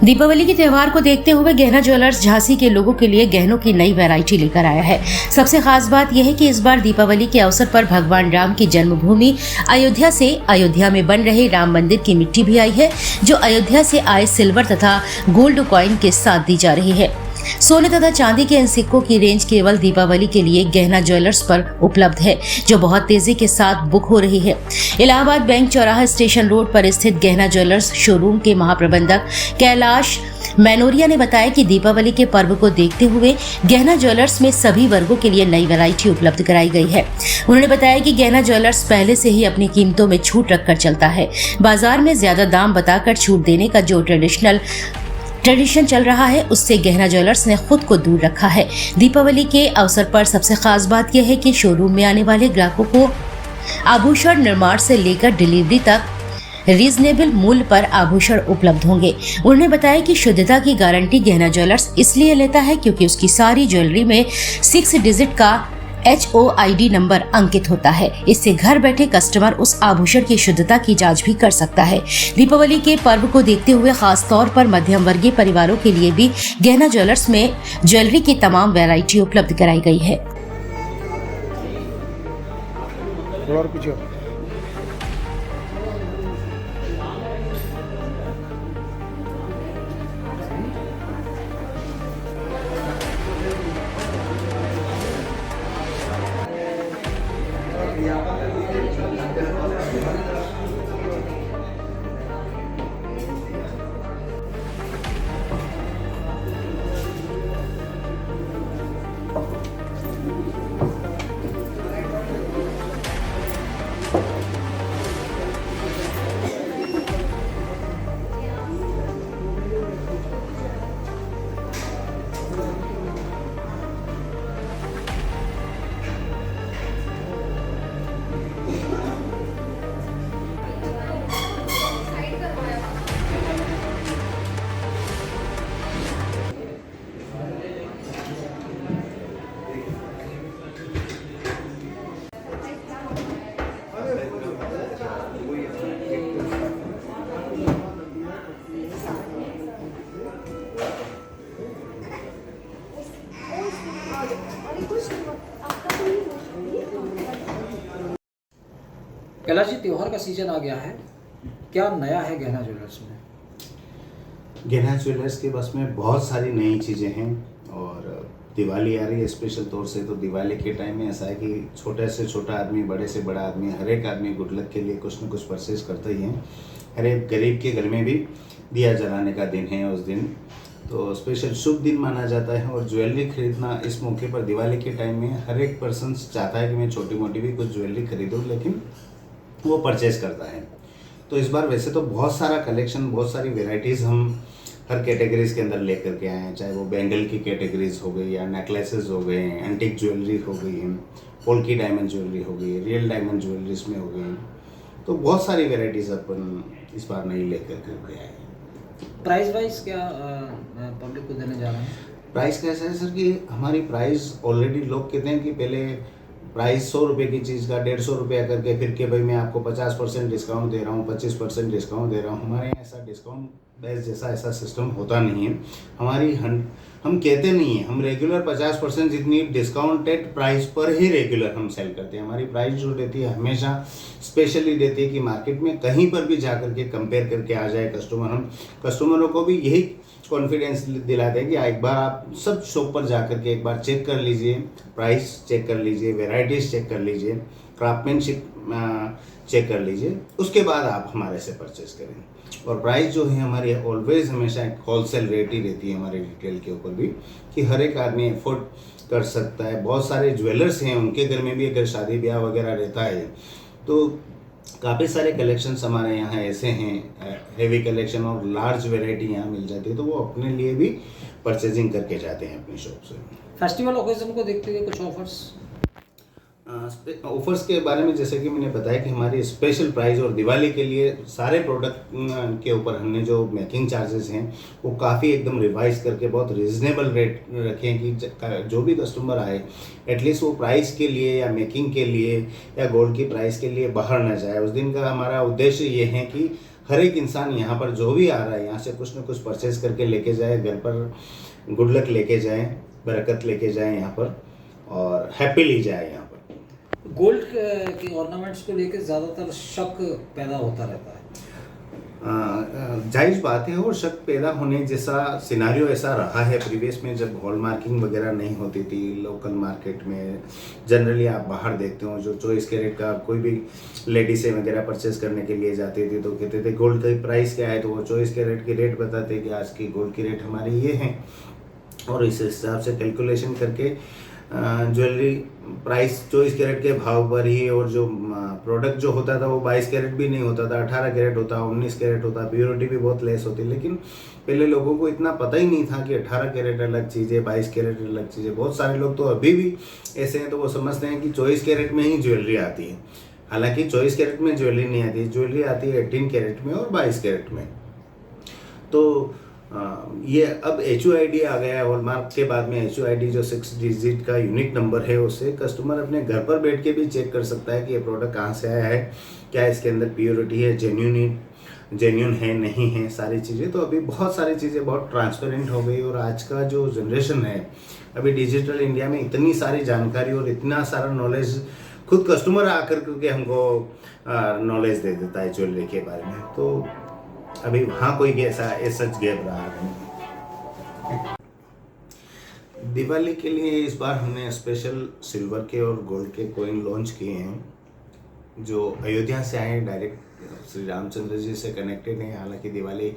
दीपावली के त्योहार को देखते हुए गहना ज्वेलर्स झांसी के लोगों के लिए गहनों की नई वैरायटी लेकर आया है। सबसे खास बात यह है कि इस बार दीपावली के अवसर पर भगवान राम की जन्मभूमि अयोध्या से अयोध्या में बन रहे राम मंदिर की मिट्टी भी आई है, जो अयोध्या से आए सिल्वर तथा गोल्ड कॉइन के साथ दी जा रही है। सोने तथा चांदी के इन सिक्कों की रेंज केवल दीपावली के लिए गहना ज्वेलर्स पर उपलब्ध है, जो बहुत तेजी के साथ बुक हो रही है। इलाहाबाद बैंक चौराहा स्टेशन रोड पर स्थित गहना ज्वेलर्स शोरूम के महाप्रबंधक कैलाश मैनोरिया ने बताया कि दीपावली के पर्व को देखते हुए गहना ज्वेलर्स में सभी वर्गों के लिए नई वैरायटी उपलब्ध कराई गई है। उन्होंने बताया कि गहना ज्वेलर्स पहले से ही अपनी कीमतों में छूट रखकर चलता है। बाजार में ज्यादा दाम बताकर छूट देने का जो ट्रेडिशन चल रहा है, उससे गहना ज्वेलर्स ने खुद को दूर रखा है। दीपावली के अवसर पर सबसे खास बात यह है कि शोरूम में आने वाले ग्राहकों को आभूषण निर्माण से लेकर डिलीवरी तक रीजनेबल मूल्य पर आभूषण उपलब्ध होंगे। उन्होंने बताया कि शुद्धता की गारंटी गहना ज्वेलर्स इसलिए लेता है क्योंकि उसकी सारी ज्वेलरी में 6 डिजिट का HOID नंबर अंकित होता है। इससे घर बैठे कस्टमर उस आभूषण की शुद्धता की जांच भी कर सकता है। दीपावली के पर्व को देखते हुए खास तौर पर मध्यम वर्गीय परिवारों के लिए भी गहना ज्वेलर्स में ज्वेलरी की तमाम वैरायटी उपलब्ध कराई गई है। कैलाश जी, त्योहार का सीजन आ गया है, क्या नया है गहना ज्वेलर्स में? गहना ज्वेलर्स के बस में बहुत सारी नई चीज़ें हैं और दिवाली आ रही है स्पेशल तौर से। तो दिवाली के टाइम में ऐसा है कि छोटे से छोटा आदमी, बड़े से बड़ा आदमी, हर एक आदमी गुड लक के लिए कुछ न कुछ परचेज करता ही है। हर एक गरीब के घर में भी दिया जलाने का दिन है उस दिन, तो स्पेशल शुभ दिन माना जाता है। और ज्वेलरी खरीदना इस मौके पर दिवाली के टाइम में हर एक पर्सन चाहता है कि मैं छोटी मोटी भी कुछ ज्वेलरी खरीदूँ, लेकिन वो परचेज करता है। तो इस बार वैसे तो बहुत सारा कलेक्शन, बहुत सारी वेराइटीज़ हम हर कैटेगरीज के अंदर लेकर के आए हैं, चाहे वो बैंगल की कैटेगरीज हो गई या नेकलेसेस हो गए, एंटिक ज्वेलरी हो गई, पोल्की डायमंड ज्वेलरी हो गई, रियल डायमंड ज्वेलरीज में हो गई। तो बहुत सारी वेराइटीज़ अपन इस बार नई लेकर के आए हैं। प्राइस वाइज क्या पब्लिक को देने जा रहे हैं? प्राइस कैसा है सर कि हमारी प्राइस ऑलरेडी लोग कहते हैं कि पहले प्राइस 100 रुपये की चीज़ का 150 रुपया करके फिर के भाई मैं आपको 50% डिस्काउंट दे रहा हूँ, 25% डिस्काउंट दे रहा हूँ। हमारे यहाँ ऐसा डिस्काउंट बेस जैसा ऐसा सिस्टम होता नहीं है। हम कहते नहीं हैं, हम रेगुलर 50% जितनी डिस्काउंटेड प्राइस पर ही रेगुलर हम सेल करते हैं। हमारी प्राइस जो रहती है हमेशा स्पेशली रहती है कि मार्केट में कहीं पर भी जा करके कंपेयर करके आ जाए कस्टमर। हम कस्टमरों को भी यही कॉन्फिडेंस दिलाते हैं कि एक बार आप सब शॉप पर जा करके एक बार चेक कर लीजिए, प्राइस चेक कर लीजिए, वेराइटीज़ चेक कर लीजिए, क्राफ्टमैनशिप चेक कर लीजिए, उसके बाद आप हमारे से परचेज करें। और प्राइस जो है हमारी ऑलवेज हमेशा एक होलसेल रेट ही रहती है हमारे रिटेल के ऊपर भी, कि हर एक आदमी अफोर्ड कर सकता है। बहुत सारे ज्वेलर्स हैं, उनके घर में भी अगर शादी ब्याह वगैरह रहता है तो काफ़ी सारे कलेक्शंस हमारे यहाँ ऐसे हैं, हेवी कलेक्शन और लार्ज वैरायटी यहाँ मिल जाती है, तो वो अपने लिए भी परचेजिंग करके जाते हैं अपनी शॉप से। फेस्टिवल ओकेजन को देखते हुए कुछ ऑफर्स? ऑफर्स के बारे में जैसे कि मैंने बताया कि हमारी स्पेशल प्राइस और दिवाली के लिए सारे प्रोडक्ट के ऊपर हमने जो मेकिंग चार्जेस हैं वो काफ़ी एकदम रिवाइज करके बहुत रीजनेबल रेट रखे हैं कि जो भी कस्टमर आए एटलीस्ट वो प्राइस के लिए या मेकिंग के लिए या गोल्ड की प्राइस के लिए बाहर ना जाए। उस दिन का हमारा उद्देश्य ये है कि हर एक इंसान यहाँ पर जो भी आ रहा है यहाँ से कुछ ना कुछ परचेज करके लेके जाए, घर पर गुड लक लेके जाए, बरकत लेके जाए यहाँ पर और हैप्पीली जाए यहाँ पर। गोल्ड के ऑर्नामेंट्स को लेकर ज़्यादातर शक पैदा होता रहता है। जायज़ बात है और शक पैदा होने जैसा सिनारियो ऐसा रहा है प्रीवियस में, जब हॉल मार्किंग वगैरह नहीं होती थी लोकल मार्केट में। जनरली आप बाहर देखते हो जो 24 कैरेट का कोई भी लेडीज़ें वगैरह परचेस करने के लिए जाती थी तो कहते थे गोल्ड का प्राइस क्या है, तो वो 24 कैरेट की रेट बताते कि आज की गोल्ड की रेट हमारी ये है, और इस हिसाब से कैलकुलेशन करके ज्वेलरी प्राइस 24 कैरेट के भाव पर ही, और जो प्रोडक्ट जो होता था वो 22 कैरेट भी नहीं होता था, 18 कैरेट होता, 19 कैरेट होता, प्योरिटी भी बहुत लेस होती। लेकिन पहले लोगों को इतना पता ही नहीं था कि 18 कैरेट अलग चीज़ है, 22 कैरेट अलग चीज़ है। बहुत सारे लोग तो अभी भी ऐसे हैं तो वो समझते हैं कि 24 कैरेट में ही ज्वेलरी आती है, हालांकि 24 कैरेट में ज्वेलरी नहीं आती है, ज्वेलरी आती है 18 कैरेट में और 22 कैरेट में। तो ये अब HUID आ गया है, हॉलमार्क के बाद में HUID जो 6 डिजिट का यूनिक नंबर है, उससे कस्टमर अपने घर पर बैठ के भी चेक कर सकता है कि ये प्रोडक्ट कहाँ से आया है, क्या इसके अंदर प्योरिटी है, जेन्यून है नहीं है, सारी चीज़ें। तो अभी बहुत सारी चीज़ें बहुत ट्रांसपेरेंट हो गई, और आज का जो जनरेशन है अभी डिजिटल इंडिया में इतनी सारी जानकारी और इतना सारा नॉलेज खुद कस्टमर आकर के हमको नॉलेज दे देता है ज्वेलरी के बारे में। तो अभी वहाँ कोई ऐसा सच गैप रहा नहीं। दिवाली के लिए इस बार हमने स्पेशल सिल्वर के और गोल्ड के कॉइन लॉन्च किए हैं जो अयोध्या से आए, डायरेक्ट श्री रामचंद्र जी से कनेक्टेड हैं। हालांकि दिवाली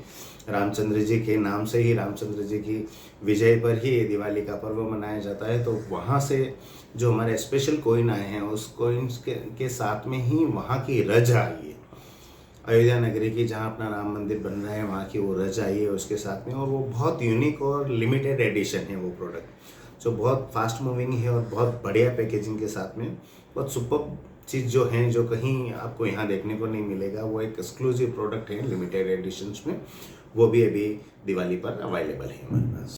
रामचंद्र जी के नाम से ही, रामचंद्र जी की विजय पर ही ये दिवाली का पर्व मनाया जाता है। तो वहाँ से जो हमारे स्पेशल कॉइन आए हैं उस कॉइन्स के साथ में ही वहाँ की रज आई है, अयोध्या नगरी की जहाँ अपना राम मंदिर बन रहा है वहाँ की वो रज आई है उसके साथ में। और वो बहुत यूनिक और लिमिटेड एडिशन है वो प्रोडक्ट, जो बहुत फास्ट मूविंग है और बहुत बढ़िया पैकेजिंग के साथ में। बहुत सुपर चीज़ जो है, जो कहीं आपको यहाँ देखने को नहीं मिलेगा, वो एक एक्सक्लूसिव प्रोडक्ट है लिमिटेड एडिशंस में, वो भी अभी दिवाली पर अवेलेबल है हमारे पास।